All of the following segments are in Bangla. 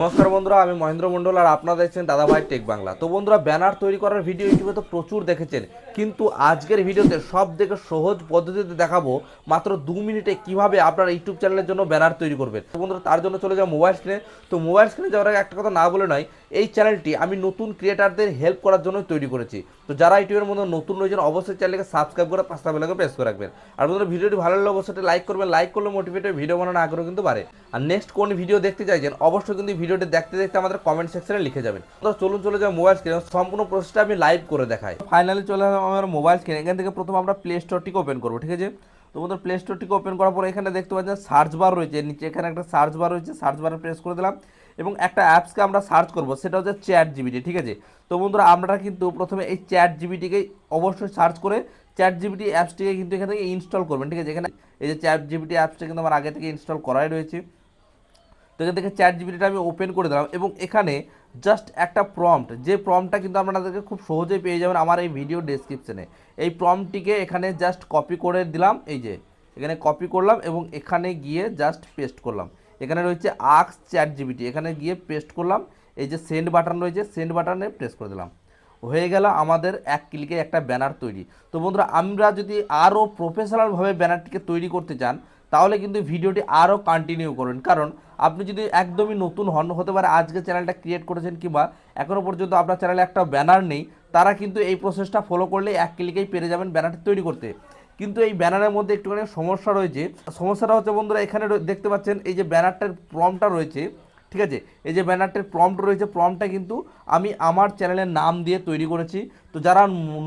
নমস্কার বন্ধুরা, আমি মহেন্দ্র মণ্ডল আর আপনারা দেখছেন দাদাভাই টেক বাংলা। তো বন্ধুরা, ব্যানার তৈরি করার ভিডিও ইউটিউবে তো প্রচুর দেখেছেন, কিন্তু আজকের ভিডিওতে সব থেকে সহজ পদ্ধতিতে দেখাবো মাত্র 2 মিনিটে কিভাবে আপনার ইউটিউব চ্যানেলের জন্য ব্যানার তৈরি করবেন। তো বন্ধুরা, তার জন্য চলে যাও মোবাইল স্ক্রিনে। তো মোবাইল স্ক্রিনে যাওয়ার আগে একটা কথা না বলে নয়, এই চ্যানেলটি আমি নতুন ক্রিয়েটারদের হেল্প করার জন্য তৈরি করেছি। তো যারা ইউটিউবের মধ্যে নতুন রয়েছেন অবশ্যই চ্যানেলকে সাবস্ক্রাইব করে পাঁচটা বেলাকে প্রেস করে রাখবেন। আর বন্ধুরা, ভিডিওটি ভালো লাগলে অবশ্যই লাইক করবেন। লাইক করলে মোটিভেট হয়ে ভিডিও বানানোর আগ্রহ কিন্তু বাড়ে। আর নেক্সট কোন ভিডিও দেখতে চাইছেন অবশ্যই কিন্তু ভিডিওটি দেখতে দেখতে আমাদের কমেন্ট সেকশনে লিখে যাবেন। তো চলুন চলে যাও মোবাইল স্ক্রিনে, সম্পূর্ণ প্রসেসটা আমি লাইভ করে দেখাই। ফাইনালি চলে আসলাম আমার মোবাইল স্ক্রিনে। এখান থেকে প্রথম আমরা প্লে স্টোরটিকে ওপেন করবো, ঠিক আছে। তো বন্ধুরা, প্লে স্টোরটিকে ওপেন করার পরে এখানে দেখতে পাচ্ছেন সার্চ বার রয়েছে, নিচে এখানে একটা সার্চ বার রয়েছে, সার্চ বারে প্রেস করে দিলাম এবং একটা অ্যাপসকে আমরা সার্চ করবো, সেটা হচ্ছে চ্যাট জিপিটি, ঠিক আছে। তো বন্ধুরা, আমরা কিন্তু প্রথমে এই চ্যাট জিপিটিকে অবশ্যই সার্চ করে চ্যাট জিপিটি অ্যাপসটিকে কিন্তু এখান থেকে ইনস্টল করবেন, ঠিক আছে। এখানে এই যে চ্যাট জিপিটি অ্যাপসটা কিন্তু আমার আগে থেকে ইনস্টল করাই রয়েছে। তো এখান থেকে চ্যাট জিপিটিটা আমি ওপেন করে দিলাম এবং এখানে জাস্ট একটা প্রম্পট, যে প্রম্পটটা কিন্তু আপনাদেরকে খুব সহজেই পেয়ে যাবেন আমার এই ভিডিও ডেসক্রিপশনে। এই প্রম্পটটিকে এখানে জাস্ট কপি করে দিলাম, এই যে এখানে কপি করলাম এবং এখানে গিয়ে জাস্ট পেস্ট করলাম। এখানে রয়েছে আস্ক চ্যাট জিপিটি, এখানে গিয়ে পেস্ট করলাম। এই যে সেন্ড বাটন রয়েছে, সেন্ড বাটনে প্রেস করে দিলাম। হয়ে গেল আমাদের এক ক্লিকে একটা ব্যানার তৈরি। তো বন্ধুরা, আমরা যদি আরও প্রফেশনালভাবে ব্যানারটিকে তৈরি করতে চান তাহলে কিন্তু ভিডিওটি আরও কন্টিনিউ করুন, কারণ আপনি যদি একদমই নতুন হন, হতে পারে আজকে চ্যানেলটা ক্রিয়েট করেছেন কিংবা এখনও পর্যন্ত আপনার চ্যানেলে একটা ব্যানার নেই, তারা কিন্তু এই প্রসেসটা ফলো করলে এক ক্লিকেই পেরে যাবেন ব্যানারটি তৈরি করতে। কিন্তু এই ব্যানারের মধ্যে একটুখানি সমস্যা রয়েছে। সমস্যাটা হচ্ছে বন্ধুরা, এখানে দেখতে পাচ্ছেন এই যে ব্যানারটার প্রম্পটটা রয়েছে, ঠিক আছে। এই যে ব্যানারটার প্রম্পট রয়েছে, প্রম্পটটা কিন্তু আমি আমার চ্যানেলের নাম দিয়ে তৈরি করেছি। তো যারা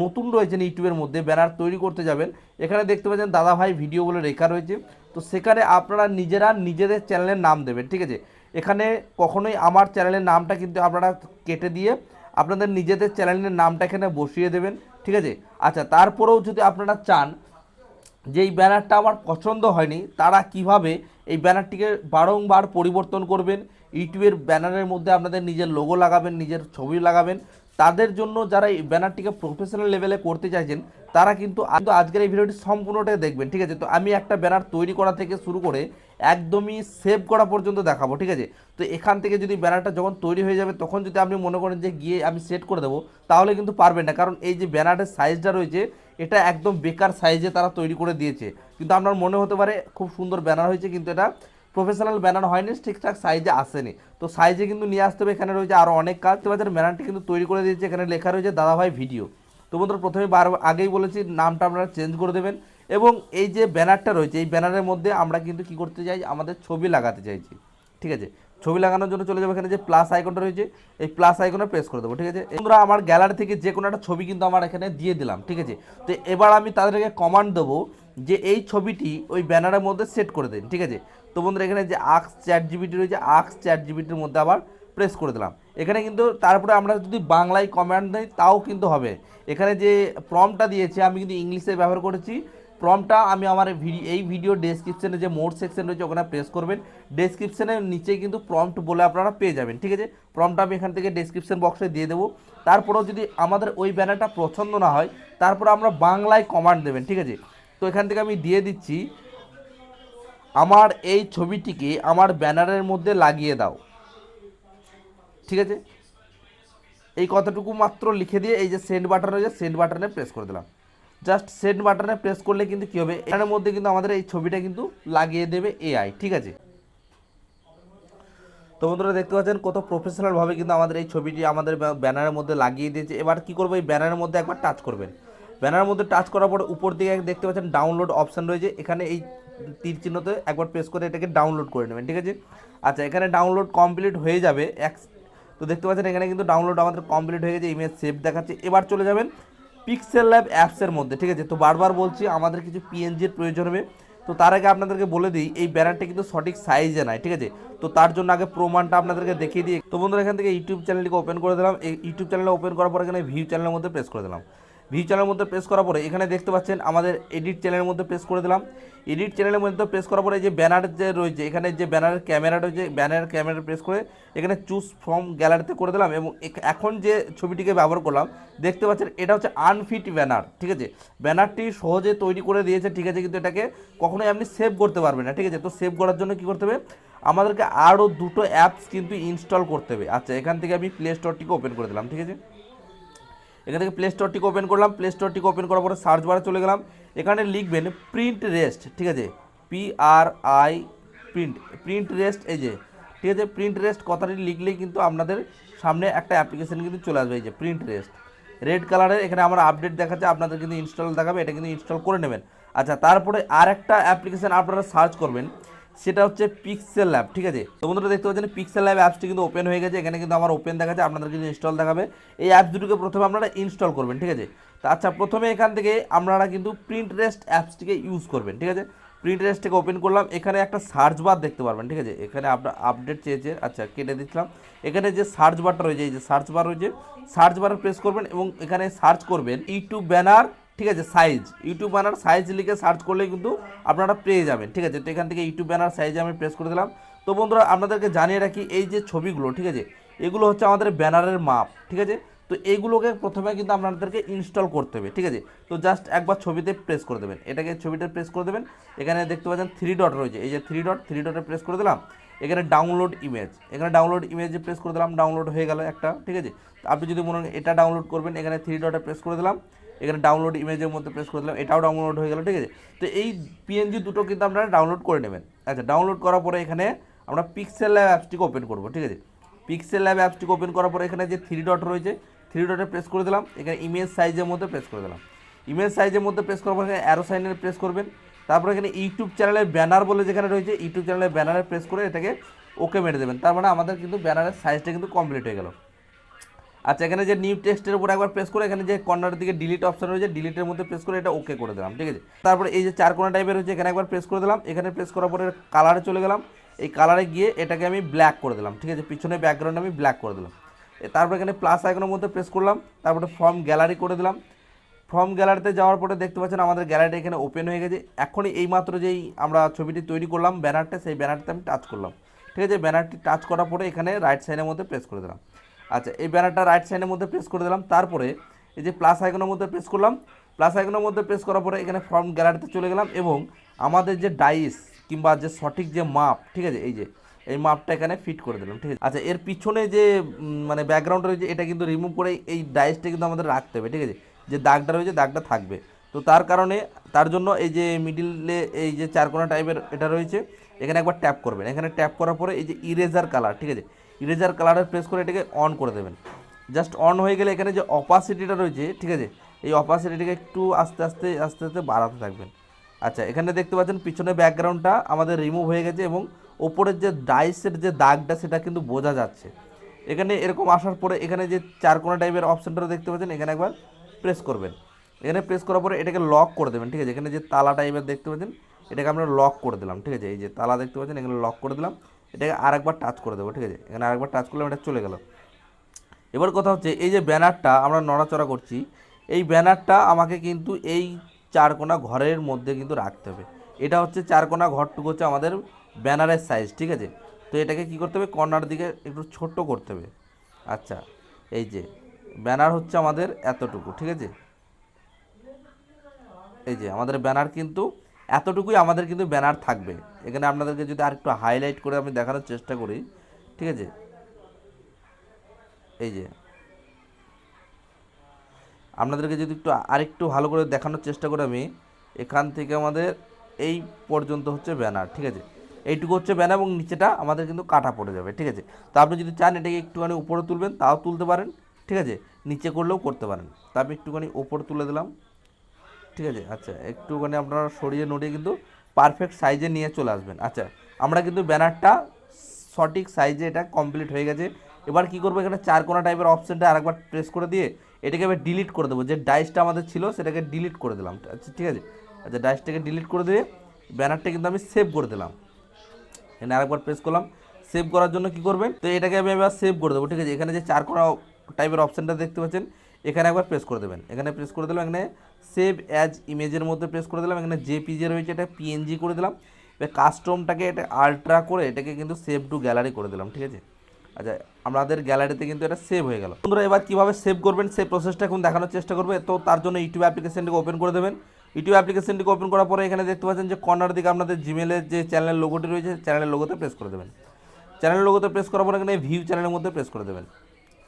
নতুন রয়েছেন ইউটিউবের মধ্যে ব্যানার তৈরি করতে যাবেন, এখানে দেখতে পাচ্ছেন দাদাভাই ভিডিও বলে লেখা রয়েছে। তো সেখানে আপনারা নিজেরা নিজেদের চ্যানেলের নাম দেবেন, ঠিক আছে। এখানে কখনোই আমার চ্যানেলের নামটা কিন্তু আপনারা কেটে দিয়ে আপনাদের নিজেদের চ্যানেলের নামটা এখানে বসিয়ে দেবেন, ঠিক আছে। আচ্ছা, তারপরেও যদি আপনারা চান যে এই ব্যানারটা আমার পছন্দ হয়নি, তারা কিভাবে এই ব্যানারটিকে বারংবার পরিবর্তন করবেন, ইউটিউবের ব্যানারের মধ্যে আপনাদের নিজের লোগো লাগাবেন, নিজের ছবি লাগাবেন, তাদের জন্য যারা এই ব্যানারটিকে প্রফেশনাল লেভেলে করতে চাইছেন তারা কিন্তু আজকের এই ভিডিওটি সম্পূর্ণটাই দেখবেন, ঠিক আছে। তো আমি একটা ব্যানার তৈরি করা থেকে শুরু করে একদমই সেভ করা পর্যন্ত দেখাবো, ঠিক আছে। তো এখান থেকে যদি ব্যানারটা যখন তৈরি হয়ে যাবে তখন যদি আপনি মনে করেন যে গিয়ে আমি সেট করে দেবো, তাহলে কিন্তু পারবেন না, কারণ এই যে ব্যানারের সাইজটা রয়েছে এটা একদম বেকার সাইজে তারা তৈরি করে দিয়েছে। কিন্তু আপনার মনে হতে পারে খুব সুন্দর ব্যানার হয়েছে, কিন্তু এটা প্রফেশনাল ব্যানার হয়নি, ঠিকঠাক সাইজে আসেনি। তো সাইজে কিন্তু নিয়ে আসতে হবে। এখানে রয়েছে আরও অনেক কাজ। বাজার ব্যানারটি কিন্তু তৈরি করে দিয়েছে, এখানে লেখা রয়েছে দাদাভাই ভিডিও। তো বন্ধুরা, প্রথমে আগেই বলেছি নামটা আপনারা চেঞ্জ করে দেবেন এবং এই যে ব্যানারটা রয়েছে এই ব্যানারের মধ্যে আমরা কিন্তু কি করতে চাই, আমাদের ছবি লাগাতে চাইছি, ঠিক আছে। ছবি লাগানোর জন্য চলে যাবো, এখানে যে প্লাস আইকনটা রয়েছে এই প্লাস আইকনে প্রেস করে দেবো, ঠিক আছে। বন্ধুরা, আমার গ্যালারি থেকে যে কোনো একটা ছবি কিন্তু আমার এখানে দিয়ে দিলাম, ঠিক আছে। তো এবার আমি তাদেরকে কমান্ড দেবো যে এই ছবিটি ওই ব্যানারের মধ্যে সেট করে দিন, ঠিক আছে। তো বন্ধুরা, এখানে যে আস্ক চ্যাট জিপিটি রয়েছে, আস্ক চ্যাট জিপিটির মধ্যে আবার প্রেস করে দিলাম। এখানে কিন্তু তারপরে আমরা যদি বাংলায় কমান্ড দিই তাও কিন্তু হবে। এখানে যে প্রম্পটটা দিয়েছে আমি কিন্তু ইংলিশে ব্যবহার করেছি। প্রম্পটটা আমি আমার এই ভিডিও ডেসক্রিপশনে যে মোড সেকশন রয়েছে ওখানে প্রেস করবেন। ডেসক্রিপশনের নিচে কিন্তু প্রম্পট বলে আপনারা পেয়ে যাবেন, ঠিক আছে। প্রম্পটটা আমি এখান থেকে ডেসক্রিপশন বক্সে দিয়ে দেবো। তারপরেও যদি আমাদের ওই ব্যানারটা পছন্দ না হয় তারপরে আমরা বাংলায় কমান্ড দেবেন, ঠিক আছে। তো এখান থেকে আমি দিয়ে দিচ্ছি, আমার এই ছবিটিকে আমার ব্যানারের মধ্যে লাগিয়ে দাও, ঠিক আছে। এই কথাটুকু মাত্র লিখে দিয়ে এই যে সেন্ড বাটন রয়েছে সেন্ড বাটনে প্রেস করে দিলাম। জাস্ট সেন্ড বাটনে প্রেস করলে কিন্তু কী হবে, এর মধ্যে কিন্তু আমাদের এই ছবিটা কিন্তু লাগিয়ে দেবে এআই, ঠিক আছে। তো বন্ধুরা, দেখতে পাচ্ছেন কত প্রফেশনালভাবে কিন্তু আমাদের এই ছবিটি আমাদের ব্যানারের মধ্যে লাগিয়ে দিয়েছে। এবার কি করবো, এই ব্যানারের মধ্যে একবার টাচ করবেন। ব্যানারের মধ্যে টাচ করার পর উপর দিকে দেখতে পাচ্ছেন ডাউনলোড অপশান রয়েছে, এখানে এই তীর চিহ্নতে একবার প্রেস করে এটাকে ডাউনলোড করে নেবেন, ঠিক আছে। আচ্ছা, এখানে ডাউনলোড কমপ্লিট হয়ে যাবে। তো দেখতে পাচ্ছেন এখানে কিন্তু ডাউনলোড আমাদের কমপ্লিট হয়ে গেছে, ইমেজ সেভ দেখাচ্ছে। এবার চলে যাবেন পিক্সেল ল্যাব অ্যাপসের মধ্যে, ঠিক আছে। তো বারবার বলছি আমাদের কিছু পিএনজির প্রয়োজন হবে। তো তার আগে আপনাদেরকে বলে দিই এই ব্যানারটা কিন্তু সঠিক সাইজে নয়, ঠিক আছে। তো তার জন্য আগে প্রমাণটা আপনাদেরকে দেখিয়ে দিই। তো বন্ধুরা, এখান থেকে ইউটিউব চ্যানেলটিকে ওপেন করে দিলাম। এই ইউটিউব চ্যানেলে ওপেন করার পর এখানে ভিউ চ্যানেলের মধ্যে প্রেস করে দিলাম। ভিউ চ্যানেলের মধ্যে প্রেস করার পরে এখানে দেখতে পাচ্ছেন আমাদের এডিট চ্যানেলের মধ্যে প্রেস করে দিলাম। এডিট চ্যানেলের মধ্যে প্রেস করার পরে যে ব্যানার যে রয়েছে এখানে যে ব্যানারের ক্যামেরা রয়েছে, ব্যানারের ক্যামেরা প্রেস করে এখানে চুজ ফ্রম গ্যালারিতে করে দিলাম এবং এখন যে ছবিটিকে ব্যবহার করলাম দেখতে পাচ্ছেন এটা হচ্ছে আনফিট ব্যানার, ঠিক আছে। ব্যানারটি সহজে তৈরি করে দিয়েছে, ঠিক আছে, কিন্তু এটাকে কখনোই আপনি সেভ করতে পারবেন না, ঠিক আছে। তো সেভ করার জন্য কী করতে হবে, আমাদেরকে আরও দুটো অ্যাপস কিন্তু ইনস্টল করতে হবে। আচ্ছা, এখান থেকে আমি প্লে স্টোরটিকে ওপেন করে দিলাম, ঠিক আছে। এখান থেকে প্লে স্টোরটিকে ওপেন করলাম। প্লে স্টোরটিকে ওপেন করার পরে সার্চ বারে চলে গেলাম। এখানে লিখবেন প্রিন্ট রেস্ট, ঠিক আছে, PRI প্রিন্ট রেস্ট, এই যে, ঠিক আছে। প্রিন্ট রেস্ট কথাটি লিখলেই কিন্তু আপনাদের সামনে একটা অ্যাপ্লিকেশন কিন্তু চলে আসবে, এই যে প্রিন্ট রেস্ট রেড কালারের। এখানে আমার আপডেট দেখাচ্ছে, আপনাদের কিন্তু ইনস্টল দেখাবে, এটা কিন্তু ইনস্টল করে নেবেন। আচ্ছা, তারপরে আর একটা অ্যাপ্লিকেশন আপনারা সার্চ করবেন, সেটা হচ্ছে পিক্সেল ল্যাব, ঠিক আছে। তো বন্ধুরা দেখতে পাচ্ছেন পিক্সেল ল্যাব অ্যাপসটি কিন্তু ওপেন হয়ে গেছে। এখানে কিন্তু আমার ওপেন দেখাচ্ছে, আপনাদের কিন্তু ইনস্টল দেখাবে। এই অ্যাপস দুটোকে প্রথমে আপনারা ইনস্টল করবেন, ঠিক আছে। তো আচ্ছা, প্রথমে এখান থেকে আপনারা কিন্তু প্রিন্ট রেস্ট অ্যাপসটিকে ইউজ করবেন, ঠিক আছে। প্রিন্ট রেস্টটাকে ওপেন করলাম। এখানে একটা সার্চ বার দেখতে পারবেন, ঠিক আছে। এখানে আপনার আপডেট চেয়েছে, আচ্ছা কেটে দিচ্ছিলাম। এখানে যে সার্চ বারটা রয়েছে, এই যে সার্চ বার রয়েছে, সার্চ বারে প্রেস করবেন এবং এখানে সার্চ করবেন ইউটিউব ব্যানার, ঠিক আছে, সাইজ। ইউটিউব ব্যানার সাইজ লিখে সার্চ করলেই কিন্তু আপনারা পেয়ে যাবেন, ঠিক আছে। তো এখান থেকে ইউটিউব ব্যানার সাইজে আমি প্রেস করে দিলাম। তো বন্ধুরা আপনাদেরকে জানিয়ে রাখি, এই যে ছবিগুলো, ঠিক আছে, এগুলো হচ্ছে আমাদের ব্যানারের মাপ, ঠিক আছে। তো এইগুলোকে প্রথমে কিন্তু আপনাদেরকে ইনস্টল করতে হবে, ঠিক আছে। তো জাস্ট একবার ছবিতে প্রেস করে দেবেন, এটাকে ছবিতে প্রেস করে দেবেন। এখানে দেখতে পাচ্ছেন 3 ডট রয়েছে, এই যে 3 ডটে প্রেস করে দিলাম। এখানে ডাউনলোড ইমেজ, এখানে ডাউনলোড ইমেজে প্রেস করে দিলাম, ডাউনলোড হয়ে গেল একটা, ঠিক আছে। আপনি যদি মনে করেন এটা ডাউনলোড করবেন, এখানে 3 ডটে প্রেস করে দিলাম। এখানে ডাউনলোড ইমেজের মধ্যে প্রেস করে দিলাম, এটাও ডাউনলোড হয়ে গেল, ঠিক আছে। তো এই PNG দুটো কিন্তু আপনারা ডাউনলোড করে নেবেন। আচ্ছা, ডাউনলোড করার পরে এখানে আমরা পিক্সেল ল্যাব অ্যাপসটিকে ওপেন করবো, ঠিক আছে। পিক্সেল ল্যাব অ্যাপসটিকে ওপেন করার পরে এখানে যে 3 ডট রয়েছে, 3 ডটে প্রেস করে দিলাম। এখানে ইমেজ সাইজের মধ্যে প্রেস করে দিলাম। ইমেজ সাইজের মধ্যে প্রেস করার পরে এখানে অ্যারো সাইনের প্রেস করবেন। তারপরে এখানে ইউটিউব চ্যানেলের ব্যানার বলে যেখানে রয়েছে, ইউটিউব চ্যানেলের ব্যানারে প্রেস করে এটাকে ওকে মেরে দেবেন। তার মানে আমাদের কিন্তু ব্যানারের সাইজটা কিন্তু কমপ্লিট হয়ে গেল। আচ্ছা, এখানে যে নিউ টেক্সটের উপর একবার প্রেস করে এখানে যে কর্নারের দিকে ডিলিট অপশন রয়েছে, ডিলিটের মধ্যে প্রেস করে এটা ওকে করে দিলাম, ঠিক আছে। তারপরে এই যে 4 কোণা টাইপের রয়েছে, এখানে একবার প্রেস করে দিলাম। এখানে প্রেস করার পরে কালারে চলে গেলাম। এই কালারে গিয়ে এটাকে আমি ব্ল্যাক করে দিলাম, ঠিক আছে। পিছনে ব্যাকগ্রাউন্ড আমি ব্ল্যাক করে দিলাম। তারপর এখানে প্লাস আইকনের মধ্যে প্রেস করলাম। তারপরে ফ্রম গ্যালারি করে দিলাম। ফ্রম গ্যালারিতে যাওয়ার পরে দেখতে পাচ্ছেন আমাদের গ্যালারিটা এখানে ওপেন হয়ে গেছে। এখনই এইমাত্র যেই আমরা ছবিটি তৈরি করলাম ব্যানারটা, সেই ব্যানারটা আমি টাচ করলাম, ঠিক আছে। ব্যানারটি টাচ করার পরে এখানে রাইট সাইডের মধ্যে প্রেস করে দিলাম। আচ্ছা, এই ব্যানারটা রাইট সাইডের মধ্যে প্রেস করে দিলাম। তারপরে এই যে প্লাস আইকনের মধ্যে প্রেস করলাম। প্লাস আইকনের মধ্যে প্রেস করার পরে এখানে ফ্রম গ্যালারিতে চলে গেলাম এবং আমাদের যে ডাইস কিংবা যে সঠিক যে মাপ, ঠিক আছে, এই যে এই মাপটা এখানে ফিট করে দিলাম, ঠিক আছে। আচ্ছা, এর পিছনে যে মানে ব্যাকগ্রাউন্ড রয়েছে এটা কিন্তু রিমুভ করে এই ডাইসটা কিন্তু আমাদের রাখতে হবে, ঠিক আছে। যে দাগটা রয়েছে দাগটা থাকবে। তো তার কারণে তার জন্য এই যে মিডিলে এই যে 4 কোণা টাইপের এটা রয়েছে, এখানে একবার ট্যাপ করবেন। এখানে ট্যাপ করার পরে এই যে ইরেজার কালার, ঠিক আছে, ইরেজার কালারে প্রেস করে এটাকে অন করে দেবেন। জাস্ট অন হয়ে গেলে এখানে যে অপাসিটিটা রয়েছে, ঠিক আছে, এই অপাসিটিটাকে একটু আস্তে আস্তে আস্তে আস্তে বাড়াতে থাকবেন। আচ্ছা, এখানে দেখতে পাচ্ছেন পিছনে ব্যাকগ্রাউন্ডটা আমাদের রিমুভ হয়ে গেছে এবং ওপরের যে ডাইসের যে দাগটা সেটা কিন্তু বোঝা যাচ্ছে। এখানে এরকম আসার পরে এখানে যে 4 কোণা টাইপের অপশানটা দেখতে পাচ্ছেন, এখানে একবার প্রেস করবেন। এখানে প্রেস করার পরে এটাকে লক করে দেবেন, ঠিক আছে। এখানে যে তালা টাইপের দেখতে পাচ্ছেন, এটাকে আমরা লক করে দিলাম, ঠিক আছে। এই যে তালা দেখতে পাচ্ছেন, এখানে লক করে দিলাম। এটাকে আরেকবার টাচ করে দেবো, ঠিক আছে। এখানে আরেকবার টাচ করলাম, এটা চলে গেল। এবার কথা হচ্ছে এই যে ব্যানারটা আমরা নড়াচড়া করছি, এই ব্যানারটা আমাকে কিন্তু এই 4 কোণা ঘরের মধ্যে কিন্তু রাখতে হবে। এটা হচ্ছে 4 কোণা ঘরটুকু হচ্ছে আমাদের ব্যানারের সাইজ, ঠিক আছে। তো এটাকে কি করতে হবে, কর্নার দিকে একটু ছোট্ট করতে হবে। আচ্ছা, এই যে ব্যানার হচ্ছে আমাদের এতটুকু, ঠিক আছে। এই যে আমাদের ব্যানার কিন্তু এতটুকুই আমাদের কিন্তু ব্যানার থাকবে। এখানে আপনাদেরকে যদি আর একটু হাইলাইট করে আমি দেখানোর চেষ্টা করি, ঠিক আছে, এই যে আপনাদেরকে যদি একটু আরেকটু ভালো করে দেখানোর চেষ্টা করি আমি, এখান থেকে আমাদের এই পর্যন্ত হচ্ছে ব্যানার, ঠিক আছে। এইটুকু হচ্ছে ব্যানার এবং নিচেটা আমাদের কিন্তু কাটা পড়ে যাবে, ঠিক আছে। তো আপনি যদি চান এটাকে একটুখানি উপরে তুলবেন তাও তুলতে পারেন, ঠিক আছে, নিচে করলেও করতে পারেন। তা আমি একটুখানি উপরে তুলে দিলাম, ঠিক আছে। আচ্ছা, একটুখানি আপনারা সরিয়ে নড়িয়ে কিন্তু পারফেক্ট সাইজে নিয়ে চলে আসবেন। আচ্ছা, আমরা কিন্তু ব্যানারটা সঠিক সাইজে এটা কমপ্লিট হয়ে গেছে। এবার কি করবো, এখানে 4 কোণা টাইপের অপশানটা আরেকবার প্রেস করে দিয়ে এটাকে এবার ডিলিট করে দেবো। যে ডাইসটা আমাদের ছিল সেটাকে ডিলিট করে দিলাম, আচ্ছা, ঠিক আছে। আচ্ছা, ডাইসটাকে ডিলিট করে দিয়ে ব্যানারটা কিন্তু আমি সেভ করে দিলাম। এখানে আরেকবার প্রেস করলাম। সেভ করার জন্য কি করবেন, তো এটাকে আমি এবার সেভ করে দেবো, ঠিক আছে। এখানে যে 4 কোণা টাইপের অপশানটা দেখতে পাচ্ছেন, এখানে একবার প্রেস করে দেবেন। এখানে প্রেস করে দিলাম, এখানে সেভ অ্যাজ ইমেজের মধ্যে প্রেস করে দিলাম। এখানে যে পিজে রয়েছে এটা PNG করে দিলাম। এবার কাস্টমটাকে এটা আলট্রা করে এটাকে কিন্তু সেভ টু গ্যালারি করে দিলাম, ঠিক আছে। আচ্ছা, আমাদের গ্যালারিতে কিন্তু এটা সেভ হয়ে গেল। বন্ধুরা এবার কীভাবে সেভ করবেন সেই প্রসেসটা এখন দেখানোর চেষ্টা করবে। তো তার জন্য ইউটিউব অ্যাপ্লিকেশনটাকে ওপেন করে দেবেন। ইউটিউব অ্যাপ্লিকেশনটিকে ওপেন করার পরে এখানে দেখতে পাচ্ছেন যে কর্নার দিকে আপনাদের জিমেলের যে চ্যানেলের লোগোটি রয়েছে, চ্যানেলের লোগোতে প্রেস করে দেবেন। চ্যানেলের লোগোতে প্রেস করার পরে এখানে ভিউ চ্যানেলের মধ্যে প্রেস করে দেবেন।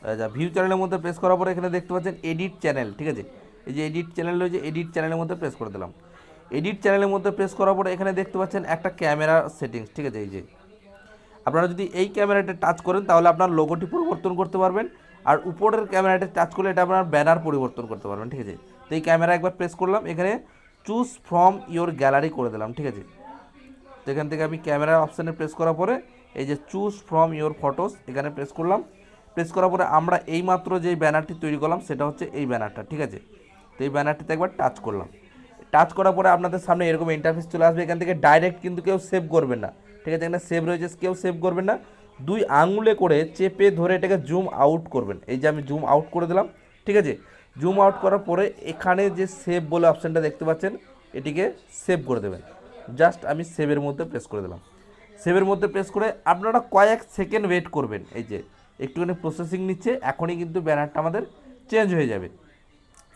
আচ্ছা, ভিউ চ্যানেলের মধ্যে প্রেস করার পরে এখানে দেখতে পাচ্ছেন এডিট চ্যানেল, ঠিক আছে, এই যে এডিট চ্যানেল রয়েছে, এডিট চ্যানেলের মধ্যে প্রেস করে দিলাম। এডিট চ্যানেলের মধ্যে প্রেস করার পরে এখানে দেখতে পাচ্ছেন একটা ক্যামেরা সেটিংস, ঠিক আছে, এই যে আপনারা যদি এই ক্যামেরাটা টাচ করেন তাহলে আপনার লোগোটি পরিবর্তন করতে পারবেন, আর উপরের ক্যামেরাটা টাচ করলে এটা আপনার ব্যানার পরিবর্তন করতে পারবেন, ঠিক আছে। তো এই ক্যামেরা একবার প্রেস করলাম, এখানে চুজ ফ্রম ইওর গ্যালারি করে দিলাম, ঠিক আছে। তো এখান থেকে আমি ক্যামেরা অপশানে প্রেস করার পরে এই যে চুজ ফ্রম ইওর ফটোস এখানে প্রেস করলাম। প্রেস করার পরে আমরা এইমাত্র যেই ব্যানারটি তৈরি করলাম সেটা হচ্ছে এই ব্যানারটা, ঠিক আছে। তো এই ব্যানারটিতে একবার টাচ করলাম। টাচ করার পরে আপনাদের সামনে এরকম ইন্টারফেস চলে আসবে। এখান থেকে ডাইরেক্ট কিন্তু কেউ সেভ করবেন না, ঠিক আছে, এখানে সেভ রয়েছে, কেউ সেভ করবেন না। 2 আঙুলে করে চেপে ধরে এটাকে জুম আউট করবেন। এই যে আমি জুম আউট করে দিলাম, ঠিক আছে। জুম আউট করার পরে এখানে যে সেভ বলে অপশানটা দেখতে পাচ্ছেন এটিকে সেভ করে দেবেন। জাস্ট আমি সেভের মধ্যে প্রেস করে দিলাম। সেভের মধ্যে প্রেস করে আপনারা কয়েক সেকেন্ড ওয়েট করবেন, এই যে একটুখানি প্রসেসিং নিচ্ছে, এখনই কিন্তু ব্যানারটা আমাদের চেঞ্জ হয়ে যাবে।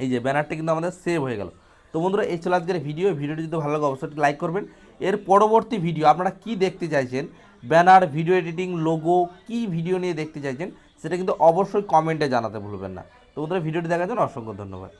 এই যে ব্যানারটা কিন্তু আমাদের সেভ হয়ে গেল। তো বন্ধুরা, এই ছিল আজকের ভিডিওটি যদি ভালো লাগে অবশ্যই লাইক করবেন। এর পরবর্তী ভিডিও আপনারা কি দেখতে চাইছেন, ব্যানার, ভিডিও এডিটিং, লোগো, কি ভিডিও নিয়ে দেখতে চাইছেন সেটা কিন্তু অবশ্যই কমেন্টে জানাতে ভুলবেন না। তো বন্ধুরা, ভিডিওটি দেখার জন্য অসংখ্য ধন্যবাদ।